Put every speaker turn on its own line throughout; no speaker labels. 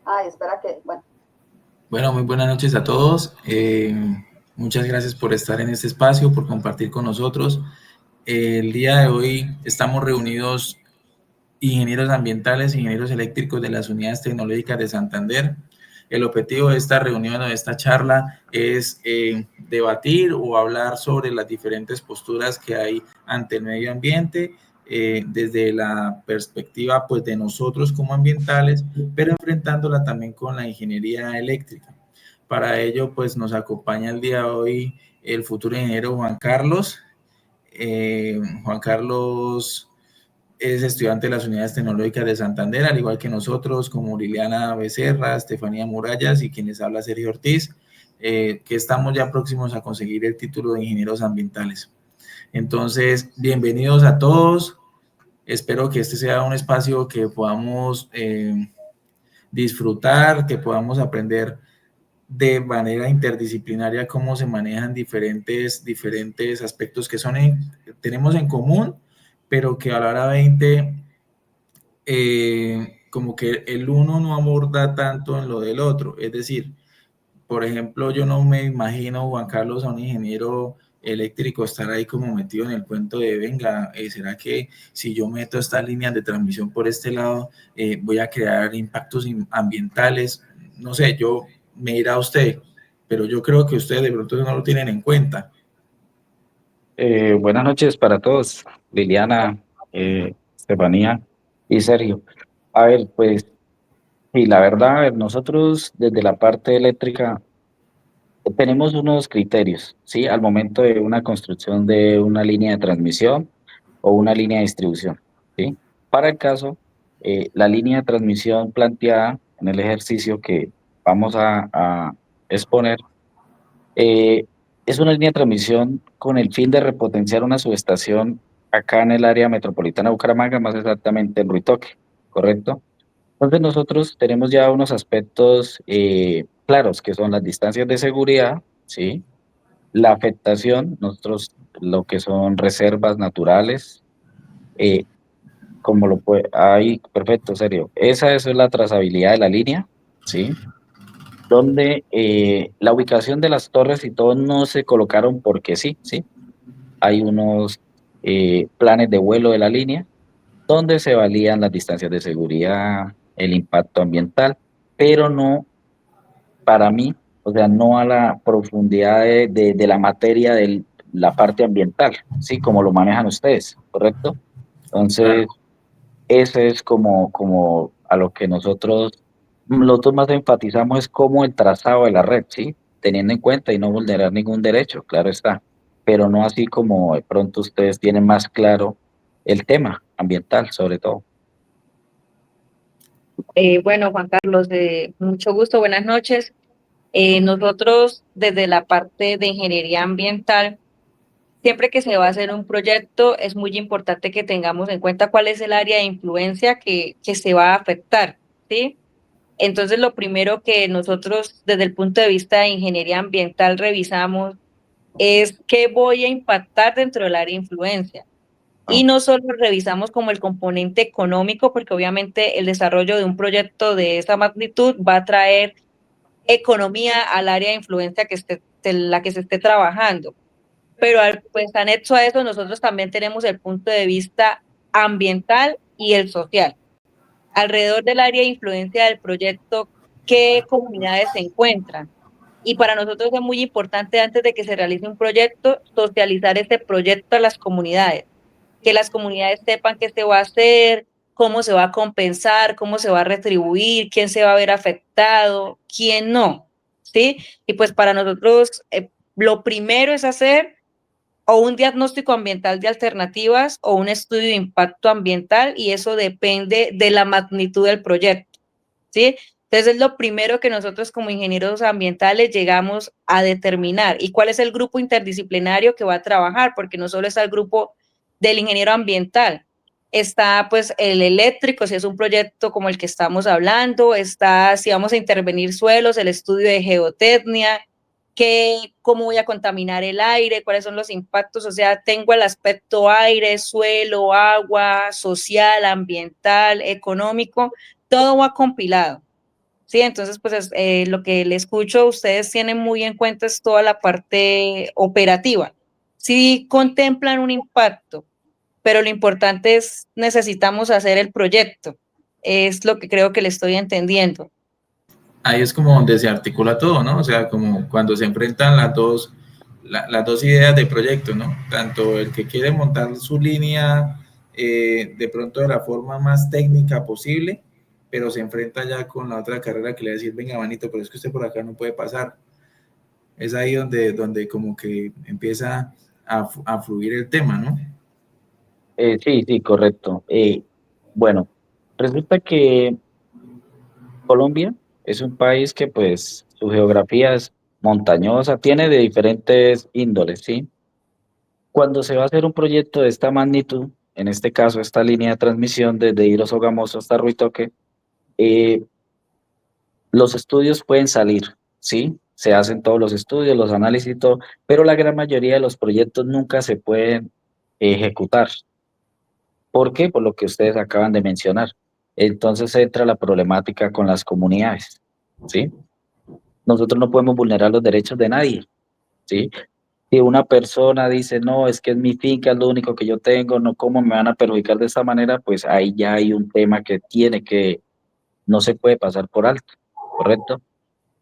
Ay, espera que, bueno.
Bueno, muy buenas noches a todos. Muchas gracias por estar en este espacio, por compartir con nosotros. El día de hoy estamos reunidos ingenieros ambientales, ingenieros eléctricos de las unidades tecnológicas de Santander. El objetivo de esta reunión o de esta charla es debatir o hablar sobre las diferentes posturas que hay ante el medio ambiente desde la perspectiva pues, de nosotros como ambientales, pero enfrentándola también con la ingeniería eléctrica. Para ello, pues nos acompaña el día de hoy el futuro ingeniero Juan Carlos. Juan Carlos es estudiante de las unidades tecnológicas de Santander, al igual que nosotros, como Liliana Becerra, Estefanía Murallas y quienes habla Sergio Ortiz, que estamos ya próximos a conseguir el título de ingenieros ambientales. Entonces, bienvenidos a todos. Espero que este sea un espacio que podamos disfrutar, que podamos aprender de manera interdisciplinaria cómo se manejan diferentes aspectos que tenemos en común, pero que a la hora 20 como que el uno no aborda tanto en lo del otro. Es decir, por ejemplo, yo no me imagino, Juan Carlos, a un ingeniero eléctrico estar ahí como metido en el cuento de, venga, ¿será que si yo meto estas líneas de transmisión por este lado, voy a crear impactos ambientales? No sé, yo me dirá usted, pero yo creo que ustedes de pronto no lo tienen en cuenta.
Buenas noches para todos, Liliana, Estefanía y Sergio. A ver, pues, y la verdad, a ver, nosotros desde la parte eléctrica tenemos unos criterios, ¿sí? Al momento de una construcción de una línea de transmisión o una línea de distribución, ¿sí? Para el caso, la línea de transmisión planteada en el ejercicio que vamos a exponer eh, es una línea de transmisión con el fin de repotenciar una subestación acá en el área metropolitana de Bucaramanga, más exactamente en Ruitoque, ¿correcto? Entonces nosotros tenemos ya unos aspectos claros, que son las distancias de seguridad, ¿sí? La afectación, nosotros lo que son reservas naturales, eh, como lo puede, ahí, perfecto, serio. Esa es la trazabilidad de la línea, ¿sí? Donde la ubicación de las torres y todo no se colocaron porque sí, ¿sí? Hay unos planes de vuelo de la línea donde se valían las distancias de seguridad, el impacto ambiental, pero no para mí, o sea, no a la profundidad de la materia de la parte ambiental, ¿sí? Como lo manejan ustedes, ¿correcto?
Claro.
Entonces, ese es como a lo que nosotros más enfatizamos es como el trazado de la red, ¿sí? Teniendo en cuenta y no vulnerar ningún derecho, claro está, pero no así como de pronto ustedes tienen más claro el tema ambiental, sobre todo.
Bueno, Juan Carlos, mucho gusto, buenas noches. Nosotros desde la parte de ingeniería ambiental, siempre que se va a hacer un proyecto, es muy importante que tengamos en cuenta cuál es el área de influencia que se va a afectar, ¿sí? Entonces, lo primero que nosotros desde el punto de vista de ingeniería ambiental revisamos es qué voy a impactar dentro del área de influencia. Y no solo revisamos como el componente económico, porque obviamente el desarrollo de un proyecto de esa magnitud va a traer economía al área de influencia de la que se esté trabajando. Pero pues anexo a eso, nosotros también tenemos el punto de vista ambiental y el social. Alrededor del área de influencia del proyecto, ¿qué comunidades se encuentran? Y para nosotros es muy importante, antes de que se realice un proyecto, socializar ese proyecto a las comunidades, que las comunidades sepan qué se va a hacer, cómo se va a compensar, cómo se va a retribuir, quién se va a ver afectado, quién no, ¿sí? Y pues para nosotros lo primero es hacer o un diagnóstico ambiental de alternativas o un estudio de impacto ambiental, y eso depende de la magnitud del proyecto, ¿sí? Entonces es lo primero que nosotros como ingenieros ambientales llegamos a determinar. ¿Y cuál es el grupo interdisciplinario que va a trabajar? Porque no solo está el grupo del ingeniero ambiental, está pues el eléctrico, si es un proyecto como el que estamos hablando, está si vamos a intervenir suelos, el estudio de geotecnia, cómo voy a contaminar el aire, cuáles son los impactos, o sea, tengo el aspecto aire, suelo, agua, social, ambiental, económico, todo va compilado. Sí, entonces pues lo que le escucho, ustedes tienen muy en cuenta es toda la parte operativa. Sí contemplan un impacto, pero lo importante es necesitamos hacer el proyecto. Es lo que creo que le estoy entendiendo.
Ahí es como donde se articula todo, ¿no? O sea, como cuando se enfrentan las dos ideas de proyecto, ¿no? Tanto el que quiere montar su línea de pronto de la forma más técnica posible, pero se enfrenta ya con la otra carrera que le va a decir, venga, manito, pero es que usted por acá no puede pasar. Es ahí donde como que empieza a fluir el tema, ¿no?
Sí, sí, correcto. Bueno, resulta que Colombia es un país que pues su geografía es montañosa, tiene de diferentes índoles, ¿sí? Cuando se va a hacer un proyecto de esta magnitud, en este caso esta línea de transmisión desde Hilo Sogamoso hasta Ruitoque, eh, los estudios pueden salir, ¿sí? Se hacen todos los estudios, los análisis y todo, pero la gran mayoría de los proyectos nunca se pueden ejecutar. ¿Por qué? Por lo que ustedes acaban de mencionar. Entonces entra la problemática con las comunidades, ¿sí? Nosotros no podemos vulnerar los derechos de nadie, ¿sí? Si una persona dice, no, es que es mi finca, es lo único que yo tengo, no, ¿cómo me van a perjudicar de esta manera? Pues ahí ya hay un tema que no se puede pasar por alto, ¿correcto?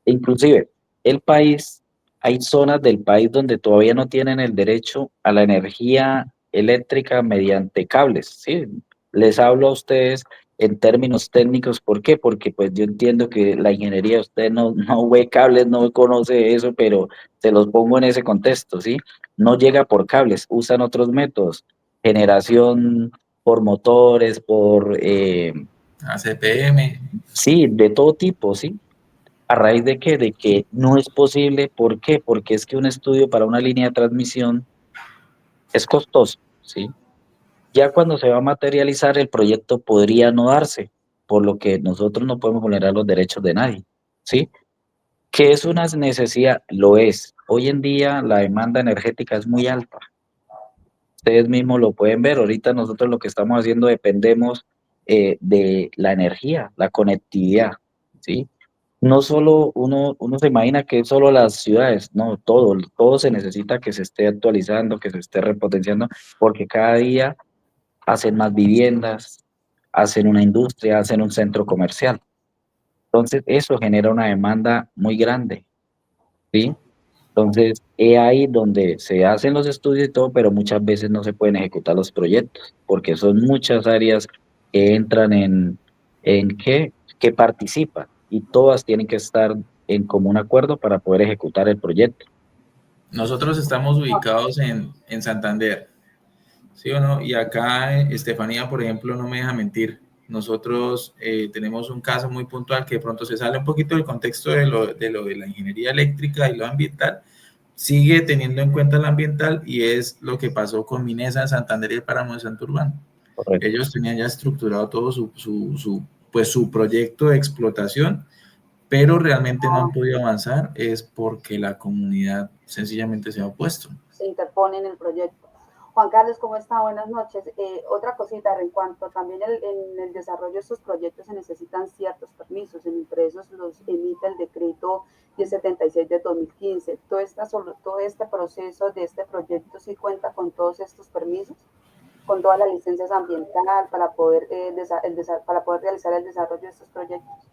Inclusive, el país, hay zonas del país donde todavía no tienen el derecho a la energía eléctrica mediante cables, ¿sí? Les hablo a ustedes en términos técnicos, ¿por qué? Porque pues yo entiendo que la ingeniería, usted no ve cables, no conoce eso, pero se los pongo en ese contexto, ¿sí? No llega por cables, usan otros métodos, generación por motores,
ACPM,
sí, de todo tipo, ¿sí? ¿A raíz de qué? De que no es posible. ¿Por qué? Porque es que un estudio para una línea de transmisión es costoso, ¿sí? Ya cuando se va a materializar, el proyecto podría no darse, por lo que nosotros no podemos vulnerar los derechos de nadie, ¿sí? ¿Que es una necesidad? Lo es. Hoy en día la demanda energética es muy alta. Ustedes mismos lo pueden ver. Ahorita nosotros lo que estamos haciendo dependemos de la energía, la conectividad, ¿sí? No solo uno se imagina que es solo las ciudades, no, todo se necesita que se esté actualizando, que se esté repotenciando, porque cada día hacen más viviendas, hacen una industria, hacen un centro comercial. Entonces, eso genera una demanda muy grande, ¿sí? Entonces, es ahí donde se hacen los estudios y todo, pero muchas veces no se pueden ejecutar los proyectos, porque son muchas áreas que entran que participan, y todas tienen que estar en común acuerdo para poder ejecutar el proyecto.
nosotros estamos ubicados en Santander, ¿sí o no? Y acá Estefanía, por ejemplo, no me deja mentir. Nosotros tenemos un caso muy puntual que de pronto se sale un poquito del contexto de la ingeniería eléctrica y lo ambiental, sigue teniendo en cuenta lo ambiental y es lo que pasó con Minesa en Santander y el Páramo de Santurbán.
Correcto.
Ellos tenían ya estructurado todo pues su proyecto de explotación, pero realmente no han podido avanzar, es porque la comunidad sencillamente se ha opuesto.
Se interpone en el proyecto. Juan Carlos, ¿cómo está? Buenas noches. Otra cosita, en cuanto también en el desarrollo de estos proyectos se necesitan ciertos permisos, entre esos los emite el decreto 1076 de 2015. Todo este proceso de este proyecto sí cuenta con todos estos permisos, con todas las licencias ambientales para poder realizar el desarrollo de estos proyectos.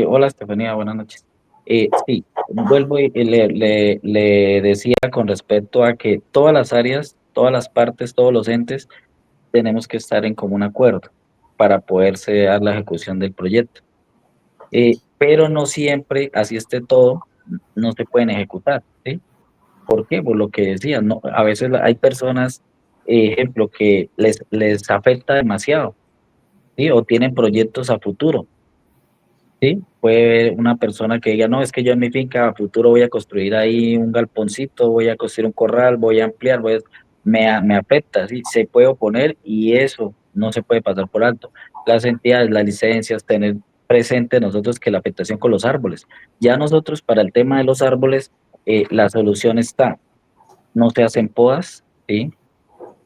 Hola, Estefanía, buenas noches. Sí, vuelvo y le decía con respecto a que todas las áreas, todas las partes, todos los entes, tenemos que estar en común acuerdo para poderse dar la ejecución del proyecto. Pero no siempre, así esté todo, no se pueden ejecutar, ¿sí? ¿Por qué? Por lo que decía, no, a veces hay personas, ejemplo, que les afecta demasiado, ¿sí? O tienen proyectos a futuro, ¿sí? Puede haber una persona que diga, no, es que yo en mi finca a futuro voy a construir ahí un galponcito, voy a construir un corral, voy a ampliar, me afecta, ¿sí? Se puede oponer y eso no se puede pasar por alto. Las entidades, las licencias, tener presente nosotros que la afectación con los árboles. Ya nosotros para el tema de los árboles, la solución está, no se hacen podas, ¿sí?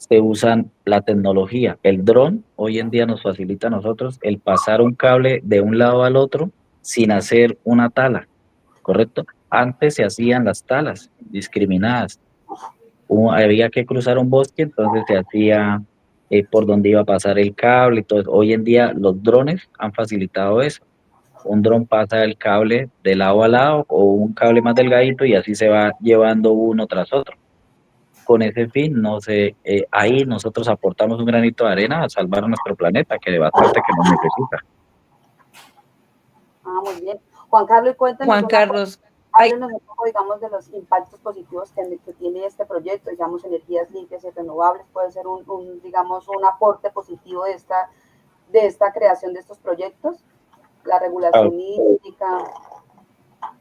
se usan la tecnología. El dron hoy en día nos facilita a nosotros el pasar un cable de un lado al otro sin hacer una tala, ¿correcto? Antes se hacían las talas discriminadas. Había que cruzar un bosque, entonces se hacía por donde iba a pasar el cable y todo eso. Hoy en día los drones han facilitado eso. Un dron pasa el cable de lado a lado o un cable más delgadito y así se va llevando uno tras otro. Con ese fin, no sé, ahí nosotros aportamos un granito de arena a salvar a nuestro planeta, que de bastante que nos necesita.
Ah, muy bien. Juan Carlos, cuéntanos
Juan Carlos,
háblenos un poco, digamos, de los impactos positivos que tiene este proyecto, digamos, energías limpias y renovables, puede ser digamos, un aporte positivo de esta creación de estos proyectos, la
Ah,
regulación hídrica,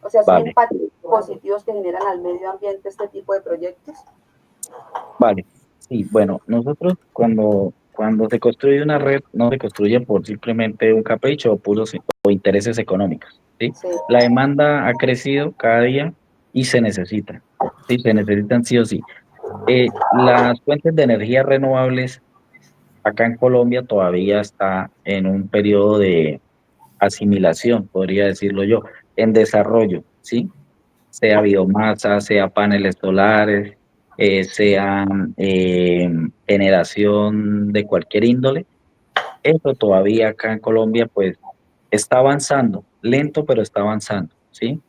o sea, son
vale,
impactos positivos que generan al medio ambiente este tipo de proyectos.
vale. Sí, bueno, nosotros cuando se construye una red, no se construye por simplemente un capricho o intereses económicos, ¿sí?
Sí,
La demanda ha crecido cada día y se necesita, ¿sí? Se necesitan sí o sí. Las fuentes de energía renovables acá en Colombia todavía está en un periodo de asimilación, podría decirlo yo, en desarrollo, ¿sí? Sea biomasa, sea paneles solares, sea generación de cualquier índole. Eso todavía acá en Colombia pues está avanzando, lento pero está avanzando, ¿sí?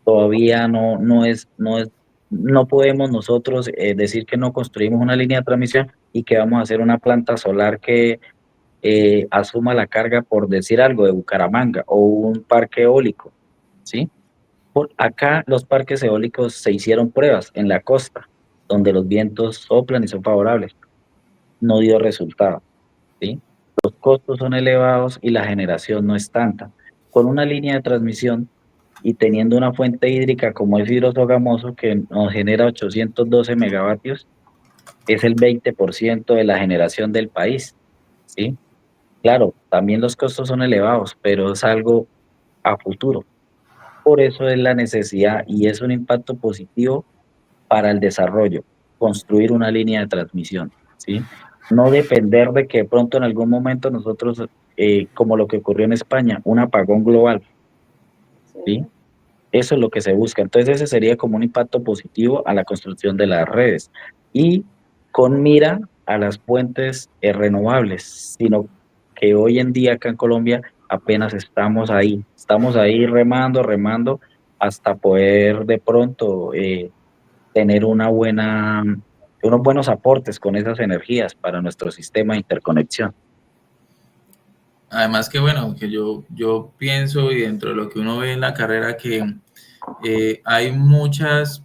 Todavía no podemos nosotros decir que no construimos una línea de transmisión y que vamos a hacer una planta solar que asuma la carga, por decir algo, de Bucaramanga o un parque eólico, ¿sí? Por acá los parques eólicos se hicieron pruebas en la costa, donde los vientos soplan y son favorables. No dio resultado, ¿sí? Los costos son elevados y la generación no es tanta. Con una línea de transmisión y teniendo una fuente hídrica como es hidrosogamoso, que nos genera 812 megavatios, es el 20% de la generación del país, ¿sí? Claro, también los costos son elevados, pero es algo a futuro. Por eso es la necesidad y es un impacto positivo para el desarrollo, construir una línea de transmisión, ¿sí? No depender de que de pronto en algún momento nosotros, como lo que ocurrió en España, un apagón global, ¿sí?
sí.
Eso es lo que se busca. Entonces ese sería como un impacto positivo a la construcción de las redes y con mira a las fuentes renovables, sino que hoy en día acá en Colombia apenas estamos ahí remando, remando hasta poder de pronto tener unos buenos aportes con esas energías para nuestro sistema de interconexión.
Además que bueno, que yo pienso y dentro de lo que uno ve en la carrera que hay muchos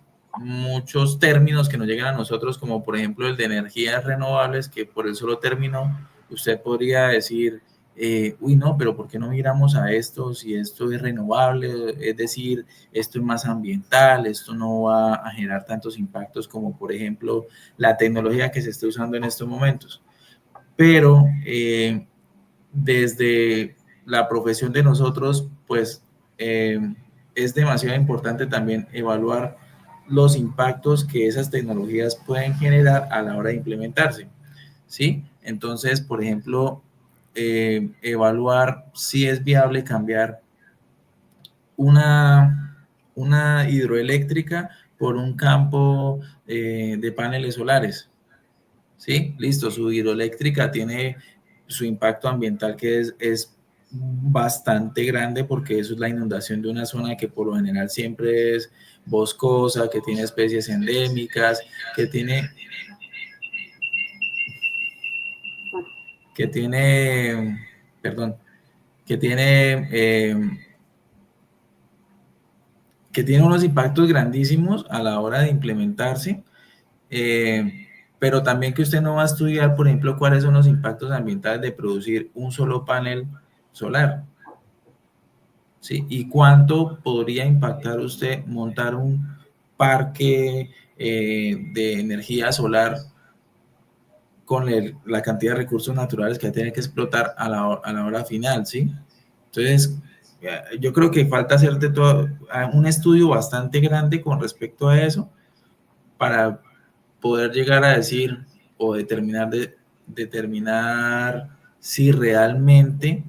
términos que nos llegan a nosotros, como por ejemplo el de energías renovables, que por el solo término usted podría decir, uy, no, pero ¿por qué no miramos a esto si esto es renovable? Es decir, esto es más ambiental, esto no va a generar tantos impactos como por ejemplo la tecnología que se está usando en estos momentos. Pero desde la profesión de nosotros, pues es demasiado importante también evaluar los impactos que esas tecnologías pueden generar a la hora de implementarse, ¿sí? Entonces, por ejemplo, evaluar si es viable cambiar una hidroeléctrica por un campo de paneles solares, ¿sí? Listo, su hidroeléctrica tiene su impacto ambiental que es bastante grande porque eso es la inundación de una zona que por lo general siempre es boscosa, que tiene especies endémicas, que tiene, que tiene, perdón, que tiene, que tiene unos impactos grandísimos a la hora de implementarse. Pero también que usted no va a estudiar, por ejemplo, cuáles son los impactos ambientales de producir un solo panel solar, ¿sí? Y cuánto podría impactar usted montar un parque de energía solar con la cantidad de recursos naturales que tiene que explotar a la hora final, ¿sí? Entonces, yo creo que falta hacer de todo un estudio bastante grande con respecto a eso para poder llegar a decir o determinar si realmente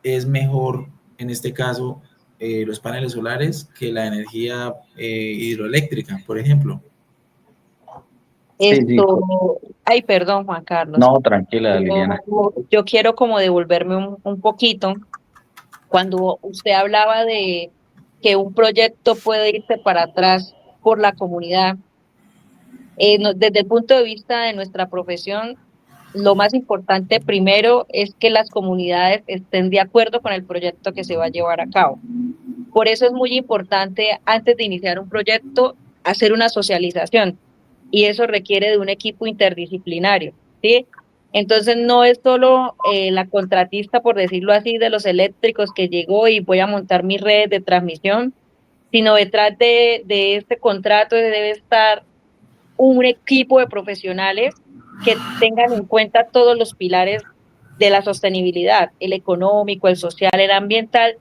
es mejor, en este caso, los paneles solares que la energía hidroeléctrica, por ejemplo.
Sí, sí.
Ay, perdón, Juan Carlos.
No, tranquila, Liliana.
Yo quiero como devolverme un poquito. Cuando usted hablaba de que un proyecto puede irse para atrás por la comunidad, desde el punto de vista de nuestra profesión, lo más importante primero es que las comunidades estén de acuerdo con el proyecto que se va a llevar a cabo. Por eso es muy importante, antes de iniciar un proyecto, hacer una socialización, y eso requiere de un equipo interdisciplinario, ¿sí? Entonces no es solo la contratista, por decirlo así, de los eléctricos que llegó y voy a montar mi red de transmisión, sino detrás de este contrato debe estar un equipo de profesionales que tengan en cuenta todos los pilares de la sostenibilidad, el económico, el social, el ambiental,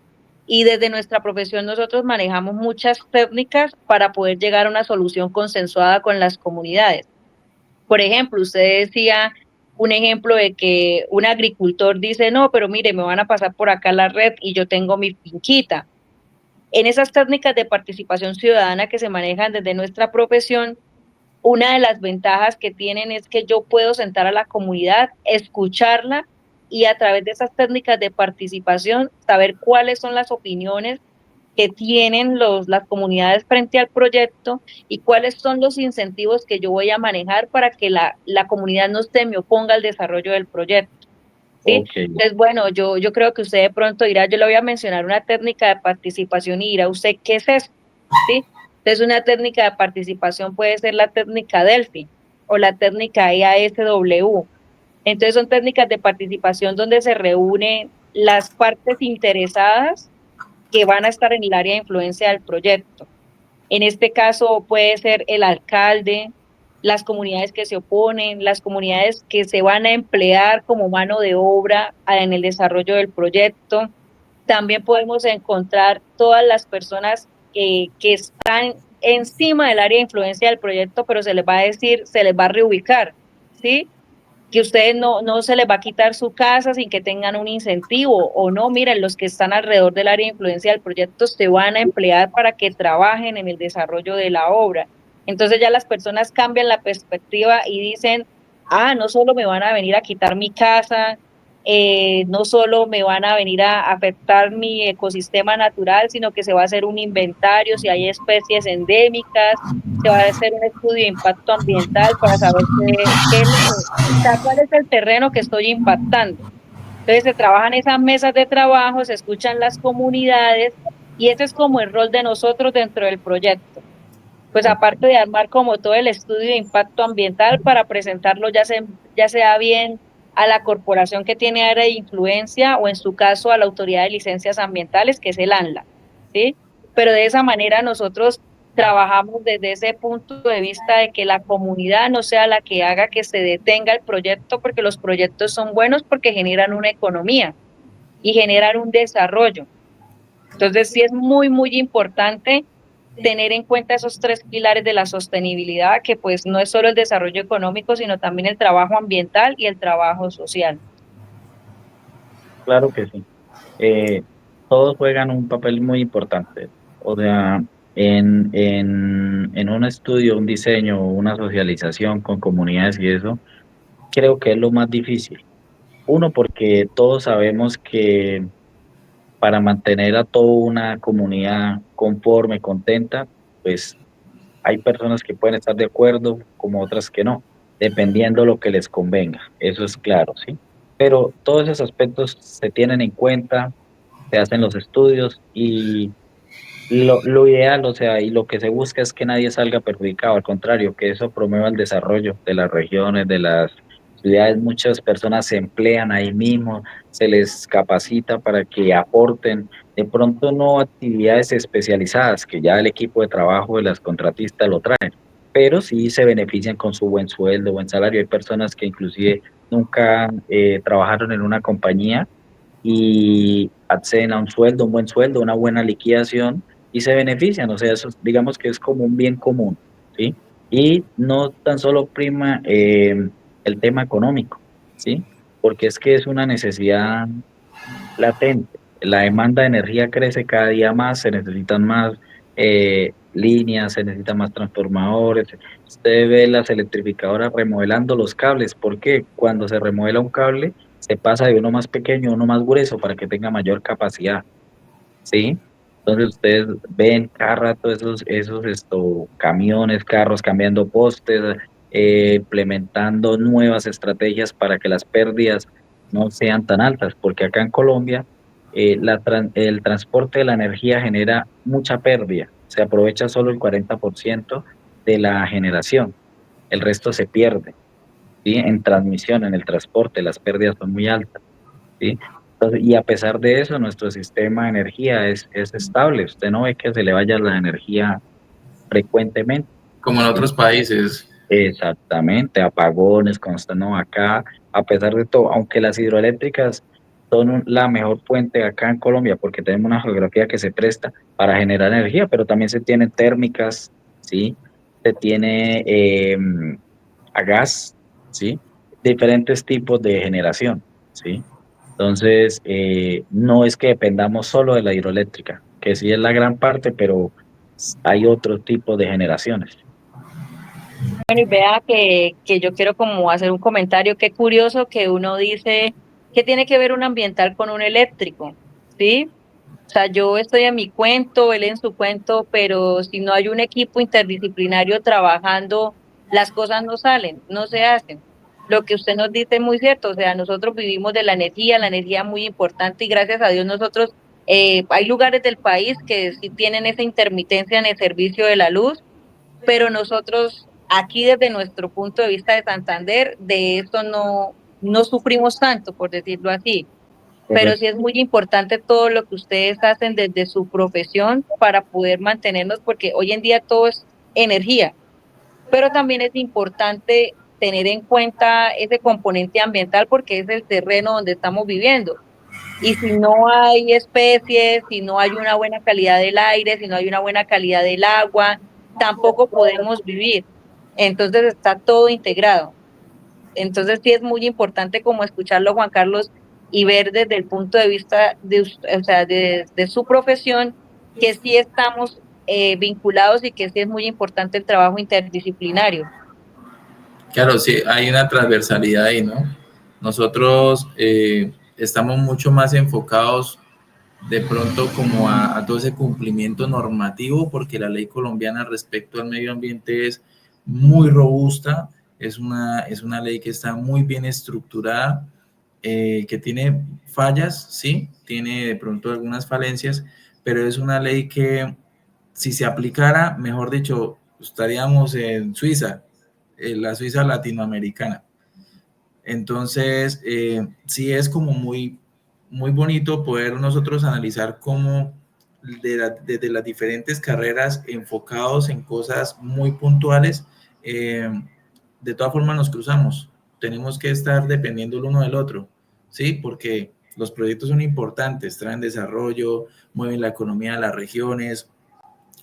y desde nuestra profesión nosotros manejamos muchas técnicas para poder llegar a una solución consensuada con las comunidades. Por ejemplo, usted decía un ejemplo de que un agricultor dice, no, pero mire, me van a pasar por acá la red y yo tengo mi finquita. En esas técnicas de participación ciudadana que se manejan desde nuestra profesión, una de las ventajas que tienen es que yo puedo sentar a la comunidad, escucharla, y a través de esas técnicas de participación saber cuáles son las opiniones que tienen las comunidades frente al proyecto y cuáles son los incentivos que yo voy a manejar para que la comunidad no se me oponga al desarrollo del proyecto. ¿Sí?
Okay.
Entonces, bueno, yo creo que usted de pronto dirá, yo le voy a mencionar una técnica de participación y dirá usted, ¿qué es eso? ¿Sí? Entonces, una técnica de participación puede ser la técnica Delphi o la técnica EASW. Entonces, son técnicas de participación donde se reúnen las partes interesadas que van a estar en el área de influencia del proyecto. En este caso puede ser el alcalde, las comunidades que se oponen, las comunidades que se van a emplear como mano de obra en el desarrollo del proyecto. También podemos encontrar todas las personas que están encima del área de influencia del proyecto, pero se les va a decir, se les va a reubicar, ¿sí? Que ustedes no se les va a quitar su casa sin que tengan un incentivo, o no, miren, los que están alrededor del área de influencia del proyecto se van a emplear para que trabajen en el desarrollo de la obra. Entonces ya las personas cambian la perspectiva y dicen, no solo me van a venir a quitar mi casa, no solo me van a venir a afectar mi ecosistema natural, sino que se va a hacer un inventario si hay especies endémicas, se va a hacer un estudio de impacto ambiental para saber cuál es el terreno que estoy impactando. Entonces se trabajan esas mesas de trabajo, se escuchan las comunidades, y ese es como el rol de nosotros dentro del proyecto. Pues aparte de armar como todo el estudio de impacto ambiental para presentarlo ya sea bien a la corporación que tiene área de influencia o en su caso a la autoridad de licencias ambientales, que es el ANLA, ¿sí? Pero de esa manera nosotros trabajamos desde ese punto de vista de que la comunidad no sea la que haga que se detenga el proyecto, porque los proyectos son buenos porque generan una economía y generan un desarrollo. Entonces sí es muy, muy importante tener en cuenta esos tres pilares de la sostenibilidad, que pues no es solo el desarrollo económico, sino también el trabajo ambiental y el trabajo social.
Claro que sí. Todos juegan un papel muy importante. O sea, en un estudio, un diseño, una socialización con comunidades y eso, creo que es lo más difícil. Uno, porque todos sabemos que para mantener a toda una comunidad conforme, contenta, pues hay personas que pueden estar de acuerdo, como otras que no, dependiendo lo que les convenga. Eso es claro, ¿sí? Pero todos esos aspectos se tienen en cuenta, se hacen los estudios y lo ideal, o sea, y lo que se busca es que nadie salga perjudicado, al contrario, que eso promueva el desarrollo de las regiones, de las ciudades. Muchas personas se emplean ahí mismo, se les capacita para que aporten, de pronto no actividades especializadas, que ya el equipo de trabajo de las contratistas lo traen, pero sí se benefician con su buen sueldo, buen salario. Hay personas que inclusive nunca trabajaron en una compañía y acceden a un sueldo, un buen sueldo, una buena liquidación y se benefician. O sea, eso digamos que es como un bien común, ¿sí? Y no tan solo prima el tema económico, ¿sí? Porque es que es una necesidad latente. La demanda de energía crece cada día más, se necesitan más líneas, se necesitan más transformadores. Usted ve las electrificadoras remodelando los cables. ¿Por qué? Cuando se remuela un cable, se pasa de uno más pequeño a uno más grueso para que tenga mayor capacidad. ¿Sí? Entonces ustedes ven cada rato camiones, carros cambiando postes, implementando nuevas estrategias para que las pérdidas no sean tan altas, porque acá en Colombia el transporte de la energía genera mucha pérdida, se aprovecha solo el 40% de la generación, el resto se pierde, ¿sí? En transmisión, en el transporte, las pérdidas son muy altas. ¿Sí? Entonces, y a pesar de eso, nuestro sistema de energía es estable. Usted no ve que se le vaya la energía frecuentemente.
Como en
¿Sí?
otros países.
Exactamente, apagones constantes, no acá, a pesar de todo, aunque las hidroeléctricas son la mejor fuente acá en Colombia, porque tenemos una geografía que se presta para generar energía, pero también se tienen térmicas, ¿sí? Se tiene a gas, ¿sí? Diferentes tipos de generación, ¿sí? Entonces, no es que dependamos solo de la hidroeléctrica, que sí es la gran parte, pero hay otro tipo de generaciones.
Bueno, y vea que yo quiero como hacer un comentario, qué curioso que uno dice que tiene que ver un ambiental con un eléctrico, ¿sí? O sea, yo estoy en mi cuento, él en su cuento, pero si no hay un equipo interdisciplinario trabajando, las cosas no salen, no se hacen. Lo que usted nos dice es muy cierto, o sea, nosotros vivimos de la energía es muy importante y gracias a Dios nosotros, hay lugares del país que sí tienen esa intermitencia en el servicio de la luz, pero nosotros aquí desde nuestro punto de vista de Santander, de esto no sufrimos tanto, por decirlo así, pero sí
Correcto.
es muy importante todo lo que ustedes hacen desde su profesión para poder mantenernos, porque hoy en día todo es energía, pero también es importante tener en cuenta ese componente ambiental porque es el terreno donde estamos viviendo. Y si no hay especies, si no hay una buena calidad del aire, si no hay una buena calidad del agua, tampoco podemos vivir. Entonces está todo integrado. Entonces sí es muy importante como escucharlo, Juan Carlos, y ver desde el punto de vista o sea, de su profesión, que sí estamos vinculados y que sí es muy importante el trabajo interdisciplinario.
Claro, sí, hay una transversalidad ahí, ¿no? Nosotros estamos mucho más enfocados de pronto como a todo ese cumplimiento normativo, porque la ley colombiana respecto al medio ambiente es muy robusta, es una ley que está muy bien estructurada, que tiene fallas, sí, tiene de pronto algunas falencias, pero es una ley que si se aplicara, mejor dicho, estaríamos en Suiza, la Suiza latinoamericana. Entonces, sí es como muy bonito poder nosotros analizar cómo desde las diferentes carreras enfocados en cosas muy puntuales, eh, de todas formas nos cruzamos. Tenemos que estar dependiendo el uno del otro, ¿sí? Porque los proyectos son importantes, traen desarrollo, mueven la economía de las regiones,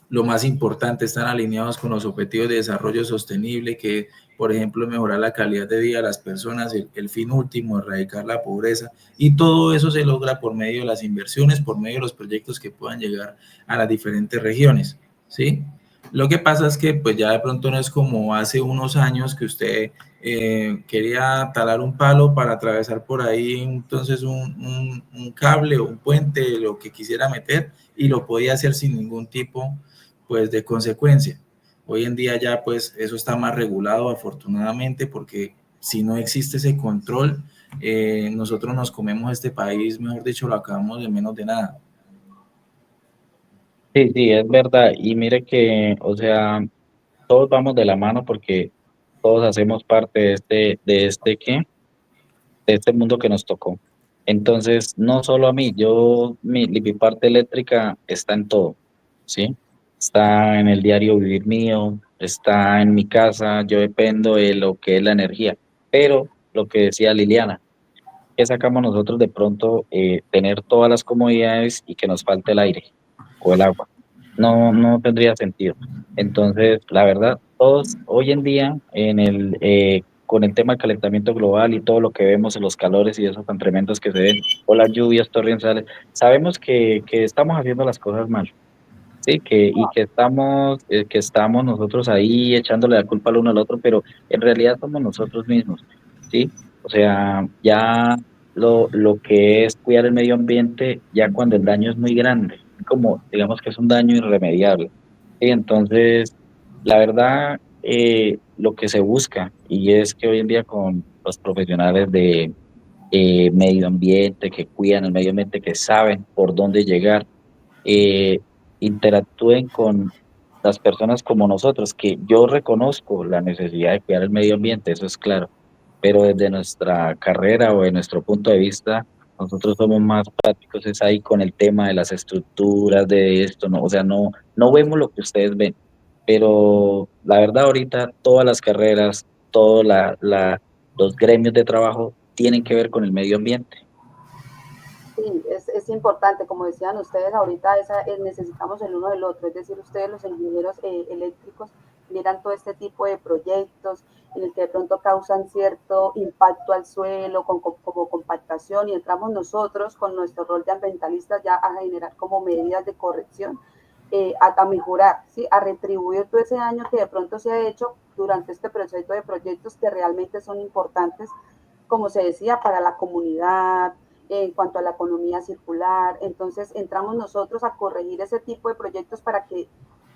lo más importante, están alineados con los objetivos de desarrollo sostenible, que por ejemplo mejorar la calidad de vida de las personas, el fin último, erradicar la pobreza, y todo eso se logra por medio de las inversiones, por medio de los proyectos que puedan llegar a las diferentes regiones, ¿sí? Lo que pasa es que pues ya de pronto no es como hace unos años que usted quería talar un palo para atravesar por ahí entonces un cable o un puente, lo que quisiera meter, y lo podía hacer sin ningún tipo pues de consecuencia. Hoy en día ya pues eso está más regulado afortunadamente, porque si no existe ese control, nosotros nos comemos este país, mejor dicho, lo acabamos de menos de nada.
Sí, sí, es verdad. Y mire que, o sea, todos vamos de la mano porque todos hacemos parte ¿qué? De este mundo que nos tocó. Entonces, no solo a mí, mi parte eléctrica está en todo, ¿sí? Está en el diario vivir mío, está en mi casa, yo dependo de lo que es la energía. Pero lo que decía Liliana, ¿qué sacamos nosotros de pronto tener todas las comodidades y que nos falte el aire o el agua? No, no tendría sentido. Entonces, la verdad, todos hoy en día con el tema del calentamiento global y todo lo que vemos en los calores y esos tan tremendos que se ven, o las lluvias torrenciales, sabemos que estamos haciendo las cosas mal. Sí, que estamos nosotros ahí echándole la culpa al uno al otro, pero en realidad somos nosotros mismos, ¿sí? O sea, ya lo que es cuidar el medio ambiente, ya cuando el daño es muy grande, como digamos que es un daño irremediable, ¿sí? Entonces, la verdad, lo que se busca, y es que hoy en día con los profesionales de medio ambiente, que cuidan el medio ambiente, que saben por dónde llegar, eh, interactúen con las personas como nosotros, que yo reconozco la necesidad de cuidar el medio ambiente, eso es claro, pero desde nuestra carrera o de nuestro punto de vista, nosotros somos más prácticos, es ahí con el tema de las estructuras, de esto, ¿no? O sea, no vemos lo que ustedes ven, pero la verdad ahorita todas las carreras, todos los gremios de trabajo tienen que ver con el medio ambiente.
Sí, es importante, como decían ustedes ahorita, necesitamos el uno del otro, es decir, ustedes los ingenieros eléctricos miran todo este tipo de proyectos en el que de pronto causan cierto impacto al suelo, como compactación, y entramos nosotros con nuestro rol de ambientalistas ya a generar como medidas de corrección, a mejorar, ¿sí? A retribuir todo ese daño que de pronto se ha hecho durante este proceso de proyectos que realmente son importantes, como se decía, para la comunidad, en cuanto a la economía circular. Entonces entramos nosotros a corregir ese tipo de proyectos para que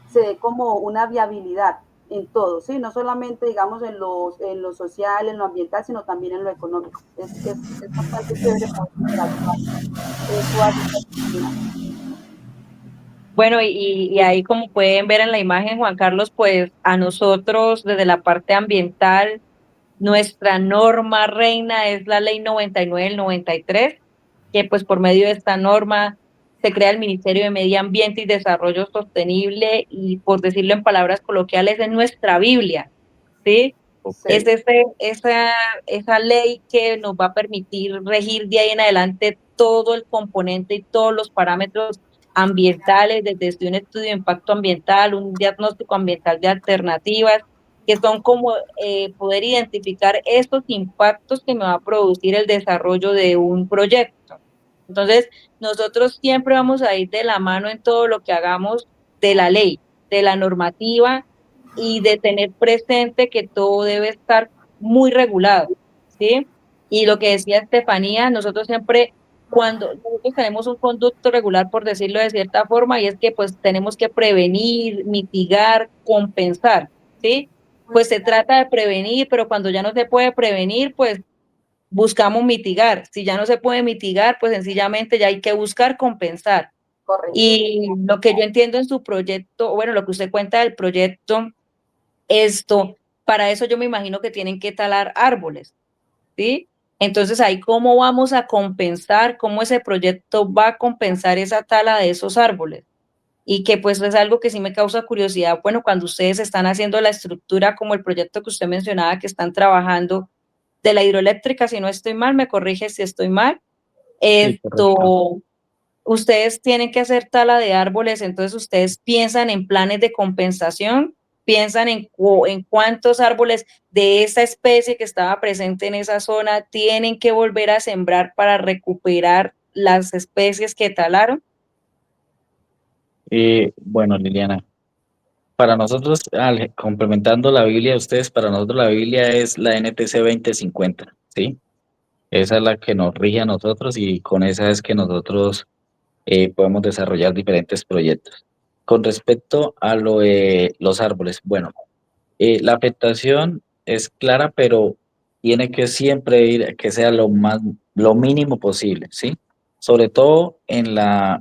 se dé como una viabilidad en todo, ¿sí? No solamente, digamos, en lo social, en lo ambiental, sino también en lo económico. Es bastante chévere poder interactuar todas estas disciplinas.
Bueno, y ahí como pueden ver en la imagen, Juan Carlos, pues a nosotros desde la parte ambiental, nuestra norma reina es la Ley 99 del 93, que pues por medio de esta norma se crea el Ministerio de Medio Ambiente y Desarrollo Sostenible y por decirlo en palabras coloquiales es nuestra Biblia, ¿sí? Es
Ok.
esa ley que nos va a permitir regir de ahí en adelante todo el componente y todos los parámetros ambientales, desde un estudio de impacto ambiental, un diagnóstico ambiental de alternativas, que son como poder identificar estos impactos que me va a producir el desarrollo de un proyecto. Entonces, nosotros siempre vamos a ir de la mano en todo lo que hagamos de la ley, de la normativa y de tener presente que todo debe estar muy regulado, ¿sí? Y lo que decía Estefanía, nosotros siempre, cuando nosotros tenemos un conducto regular, por decirlo de cierta forma, y es que pues tenemos que prevenir, mitigar, compensar, ¿sí? Pues se trata de prevenir, pero cuando ya no se puede prevenir, pues buscamos mitigar. Si ya no se puede mitigar, pues sencillamente ya hay que buscar compensar.
Correcto.
Y lo que yo entiendo en su proyecto, bueno, lo que usted cuenta del proyecto, esto, para eso yo me imagino que tienen que talar árboles, ¿sí? Entonces ahí cómo vamos a compensar, cómo ese proyecto va a compensar esa tala de esos árboles. Y que pues es algo que sí me causa curiosidad, bueno, cuando ustedes están haciendo la estructura como el proyecto que usted mencionaba que están trabajando de la hidroeléctrica, si no estoy mal, me corrige si estoy mal,
Sí, correcto.
esto, ustedes tienen que hacer tala de árboles, entonces ustedes piensan en planes de compensación, piensan en cuántos árboles de esa especie que estaba presente en esa zona tienen que volver a sembrar para recuperar las especies que talaron.
Bueno, Liliana, para nosotros, complementando la Biblia de ustedes, para nosotros la Biblia es la NTC 2050, ¿sí? Esa es la que nos rige a nosotros y con esa es que nosotros podemos desarrollar diferentes proyectos. Con respecto a lo de los árboles, bueno, la afectación es clara, pero tiene que siempre ir, que sea lo mínimo posible, ¿sí? Sobre todo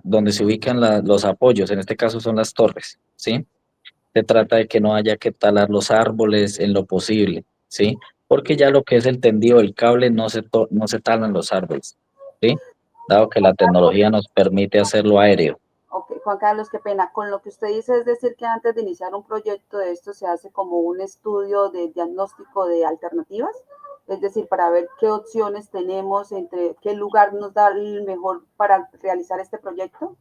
donde se ubican los apoyos, en este caso son las torres, ¿sí? Se trata de que no haya que talar los árboles en lo posible, ¿sí? Porque ya lo que es el tendido del cable no se talan los árboles, ¿sí? Dado que la tecnología nos permite hacerlo aéreo.
Ok, Juan Carlos, qué pena. Con lo que usted dice, es decir, que antes de iniciar un proyecto de esto se hace como un estudio de diagnóstico de alternativas, es decir, para ver qué opciones tenemos, entre qué lugar nos da el mejor para realizar este proyecto.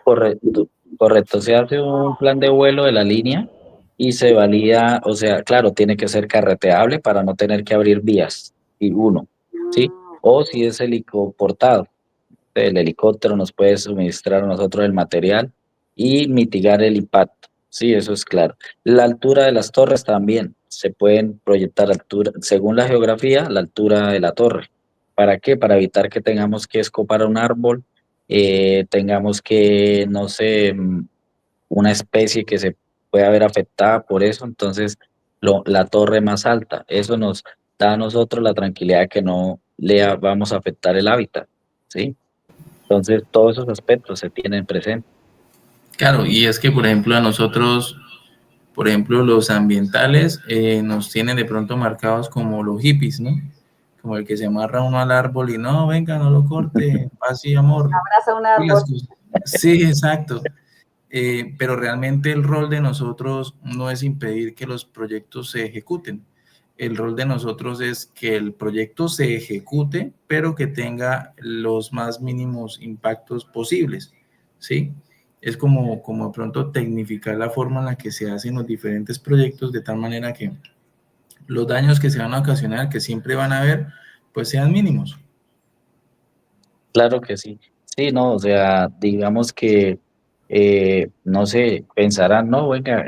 Correcto, correcto. Se hace un plan de vuelo de la línea, y se valida, o sea, claro, tiene que ser carreteable para no tener que abrir vías, y uno, ¿sí?
Ah,
O si es helicoportado, el helicóptero nos puede suministrar a nosotros el material y mitigar el impacto, sí, eso es claro. La altura de las torres también, se pueden proyectar altura, según la geografía, la altura de la torre. ¿Para qué? Para evitar que tengamos que escopar un árbol, tengamos que, no sé, una especie que se pueda ver afectada por eso, entonces la torre más alta, eso nos da a nosotros la tranquilidad de que no vamos a afectar el hábitat, ¿sí? Entonces todos esos aspectos se tienen presentes.
Claro, y es que, por ejemplo, a nosotros, por ejemplo, los ambientales nos tienen de pronto marcados como los hippies, ¿no? Como el que se amarra uno al árbol y no, venga, no lo corte, paz y amor.
abraza un
Y las
árbol.
cosas. Sí, exacto. Pero realmente el rol de nosotros no es impedir que los proyectos se ejecuten. El rol de nosotros es que el proyecto se ejecute, pero que tenga los más mínimos impactos posibles, ¿sí? Es como de pronto tecnificar la forma en la que se hacen los diferentes proyectos de tal manera que los daños que se van a ocasionar, que siempre van a haber, pues sean mínimos.
Claro que sí. Sí, no, o sea, digamos que, no sé, pensarán, no, venga,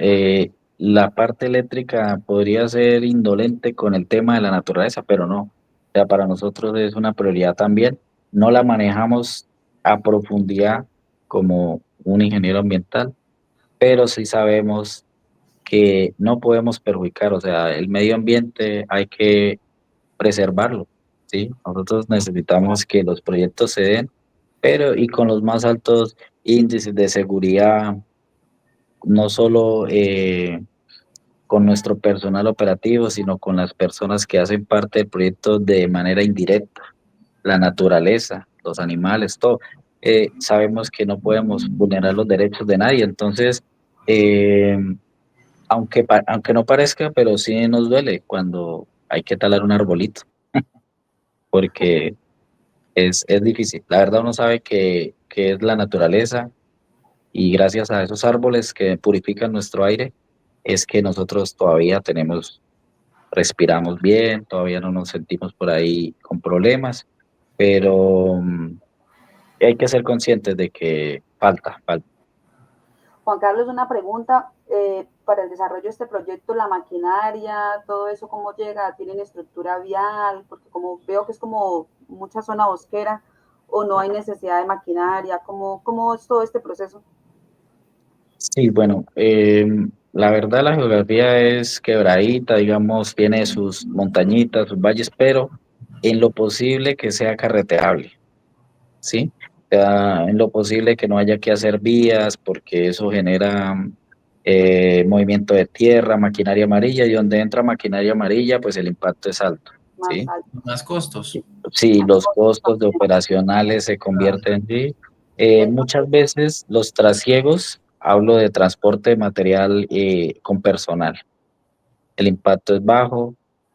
la parte eléctrica podría ser indolente con el tema de la naturaleza, pero no. O sea, para nosotros es una prioridad también. No la manejamos a profundidad como un ingeniero ambiental, pero sí sabemos que no podemos perjudicar, o sea, el medio ambiente hay que preservarlo, ¿sí? Nosotros necesitamos que los proyectos se den, pero y con los más altos índices de seguridad, no solo con nuestro personal operativo, sino con las personas que hacen parte del proyecto de manera indirecta, la naturaleza, los animales, todo. Sabemos que no podemos vulnerar los derechos de nadie, entonces, eh, aunque no parezca, pero sí nos duele cuando hay que talar un arbolito, porque es difícil. La verdad uno sabe que es la naturaleza y gracias a esos árboles que purifican nuestro aire es que nosotros todavía respiramos bien, todavía no nos sentimos por ahí con problemas, pero hay que ser conscientes de que falta.
Juan Carlos, una pregunta para el desarrollo de este proyecto, la maquinaria, todo eso, ¿cómo llega? ¿Tienen estructura vial? Porque como veo que es como mucha zona bosquera, o no hay necesidad de maquinaria, ¿cómo es todo este proceso?
Sí, bueno, la verdad la geografía es quebradita, digamos, tiene sus montañitas, sus valles, pero en lo posible que sea carreteable. ¿Sí? En lo posible que no haya que hacer vías porque eso genera movimiento de tierra, maquinaria amarilla, y donde entra maquinaria amarilla, pues el impacto es alto,
Más
¿sí?
alto.
Más costos.
Sí,
Más
los
costos
costos de
también.
operacionales se convierten en sí. Muchas
Entonces,
veces los trasiegos, hablo de transporte de material con personal, el impacto es bajo,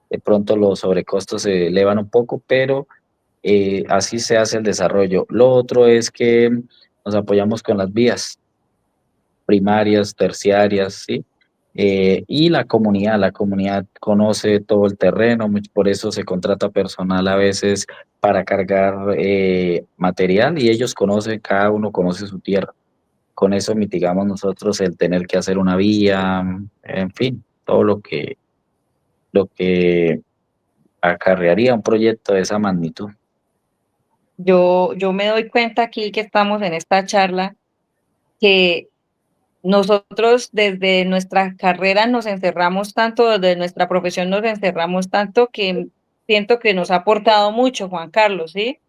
de pronto los sobrecostos se elevan un poco, pero así se hace el desarrollo. Lo otro es que nos apoyamos con las vías primarias, terciarias, ¿sí? Y la comunidad conoce todo el terreno, por eso se contrata personal a veces para cargar material y ellos conocen, cada uno conoce su tierra. Con eso mitigamos nosotros el tener que hacer una vía, en fin, todo lo que acarrearía un proyecto de esa magnitud.
Yo me doy cuenta aquí que estamos en esta charla que nosotros desde nuestra carrera nos encerramos tanto, desde nuestra profesión nos encerramos tanto que siento que nos ha aportado mucho, Juan Carlos, ¿sí?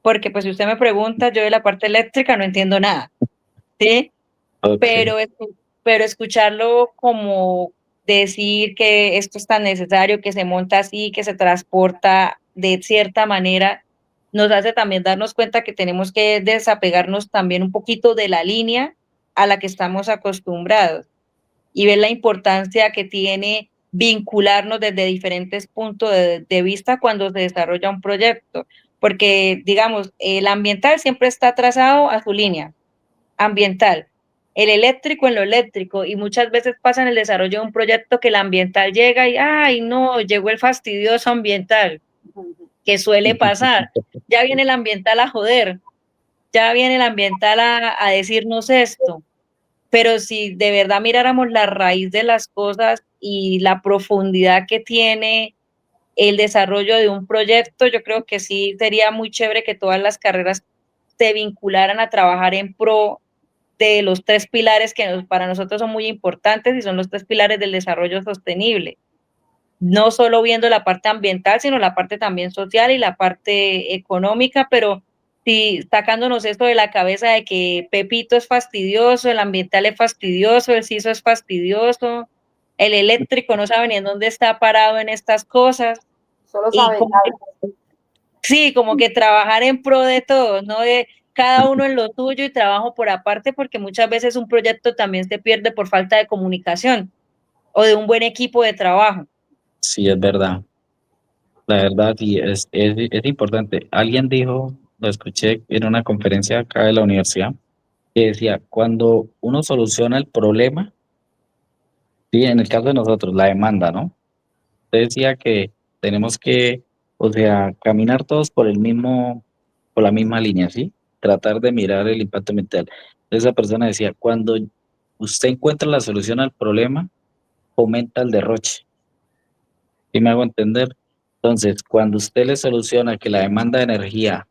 Porque pues si usted me pregunta, yo de la parte eléctrica no entiendo nada, ¿sí?
Ok.
Pero, pero escucharlo como decir que esto es tan necesario, que se monta así, que se transporta de cierta manera, nos hace también darnos cuenta que tenemos que desapegarnos también un poquito de la línea a la que estamos acostumbrados y ver la importancia que tiene vincularnos desde diferentes puntos de vista cuando se desarrolla un proyecto, porque digamos, el ambiental siempre está trazado a su línea ambiental, el eléctrico en lo eléctrico, y muchas veces pasa en el desarrollo de un proyecto que el ambiental llega y, ay, no, llegó el fastidioso ambiental, que suele pasar. Ya viene el ambiental a joder, ya viene el ambiental a decirnos esto. Pero si de verdad miráramos la raíz de las cosas y la profundidad que tiene el desarrollo de un proyecto, yo creo que sí sería muy chévere que todas las carreras se vincularan a trabajar en pro de los tres pilares que para nosotros son muy importantes y son los tres pilares del desarrollo sostenible. No solo viendo la parte ambiental, sino la parte también social y la parte económica, pero sí sacándonos esto de la cabeza de que Pepito es fastidioso, el ambiental es fastidioso, el CISO es fastidioso, el eléctrico no sabe ni en dónde está parado en estas cosas.
Solo
Y
saben
como que, sí, como que trabajar en pro de todos, ¿no? De cada uno en lo suyo y trabajo por aparte, porque muchas veces un proyecto también se pierde por falta de comunicación o de un buen equipo de trabajo.
Sí, es verdad. La verdad, sí, es importante. Alguien dijo, lo escuché en una conferencia acá de la universidad, que decía, cuando uno soluciona el problema, sí, en el caso de nosotros, la demanda, ¿no? Usted decía que tenemos que, o sea, caminar todos por el mismo, por la misma línea, ¿sí? Tratar de mirar el impacto ambiental. Esa persona decía, cuando usted encuentra la solución al problema, fomenta el derroche. ¿Sí me hago entender? Entonces, cuando usted le soluciona que la demanda de energía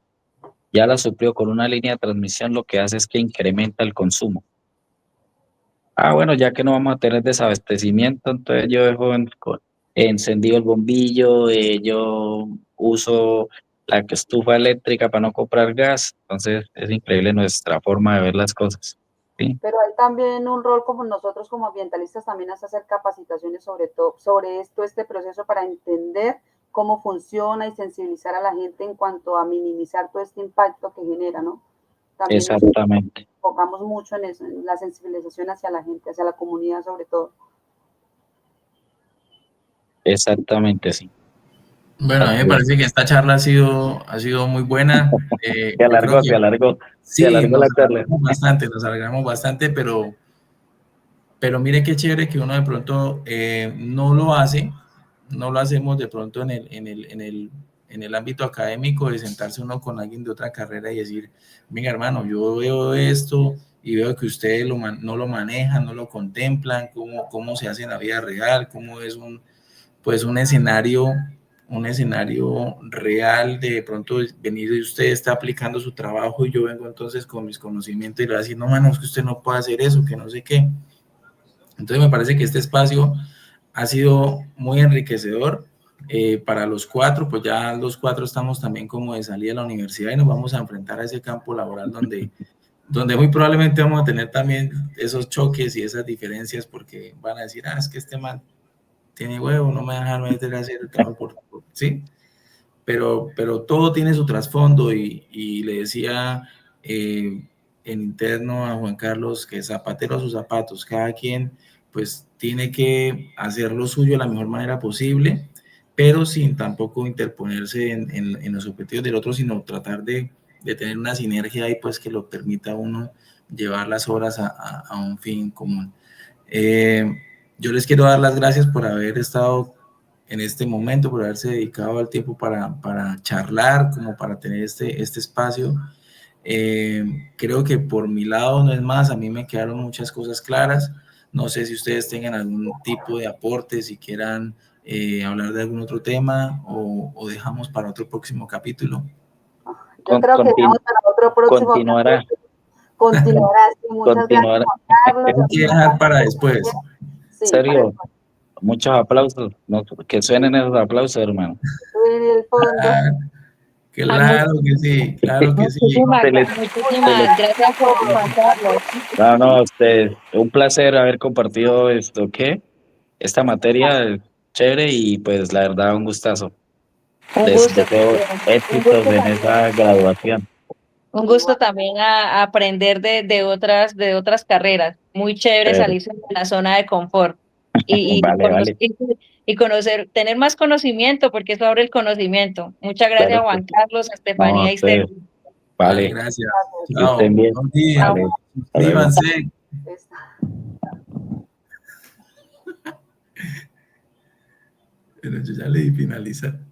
ya la suplió con una línea de transmisión, lo que hace es que incrementa el consumo. Ah, bueno, ya que no vamos a tener desabastecimiento, entonces yo dejo encendido el bombillo, yo uso la estufa eléctrica para no comprar gas. Entonces, es increíble nuestra forma de ver las cosas. ¿Sí?
pero hay también un rol como nosotros como ambientalistas también es hacer capacitaciones sobre todo sobre esto, este proceso para entender cómo funciona y sensibilizar a la gente en cuanto a minimizar todo este impacto que genera, ¿no? También nos
Exactamente,
enfocamos mucho en eso, en la sensibilización hacia la gente, hacia la comunidad sobre todo.
exactamente, sí.
Bueno, a mí me
Así es.
parece que esta charla ha sido muy buena. Yo creo que
Se
sí,
alargó la charla.
nos alargamos bastante, pero mire qué chévere que uno de pronto no lo hace, no lo hacemos de pronto en el ámbito académico, de sentarse uno con alguien de otra carrera y decir, venga hermano, yo veo esto y veo que ustedes no lo manejan, no lo contemplan, cómo se hace en la vida real, cómo es pues un escenario real de pronto venir y usted está aplicando su trabajo y yo vengo entonces con mis conocimientos y le voy a decir, no, mano, es que usted no puede hacer eso, que no sé qué. Entonces me parece que este espacio ha sido muy enriquecedor para los cuatro, pues ya los cuatro estamos también como de salida de la universidad y nos vamos a enfrentar a ese campo laboral donde muy probablemente vamos a tener también esos choques y esas diferencias porque van a decir, es que este man tiene huevo, no me dejan meter a hacer el trabajo ¿sí? Pero todo tiene su trasfondo y le decía en interno a Juan Carlos que zapatero a sus zapatos, cada quien pues tiene que hacer lo suyo de la mejor manera posible, pero sin tampoco interponerse en los objetivos del otro, sino tratar de tener una sinergia ahí pues que lo permita a uno llevar las obras a un fin común. Yo les quiero dar las gracias por haber estado en este momento, por haberse dedicado el tiempo para charlar, como para tener este espacio. Creo que por mi lado no es más, a mí me quedaron muchas cosas claras. No sé si ustedes tengan algún tipo de aporte, si quieran hablar de algún otro tema o dejamos para otro próximo capítulo.
Yo creo que vamos para otro próximo
continuará.
capítulo. Continuará. Sí, muchas gracias, Juan Carlos.
Hay que dejar para después.
Sí,
Serio, muchos aplausos, no, que suenen esos aplausos, hermano.
En el fondo.
Claro que sí, claro que sí.
Muchísimas gracias, Juan Carlos.
No, usted, un placer haber compartido esta materia chévere y pues la verdad un gustazo.
Un
Les
gusto,
deseo éxitos en esa graduación.
un gusto también a aprender de otras carreras. Muy chévere salirse de la zona de confort
Vale.
y conocer, tener más conocimiento, porque eso abre el conocimiento. Muchas gracias,
Claro que
Juan
sí.
Carlos,
No,
Estefanía y
usted,
Sergio.
Vale,
vale,
gracias.
que
Chao.
estén bien.
Buenos días.
Vale, hasta luego.
Suscríbanse. Bueno, yo ya le di finalizar.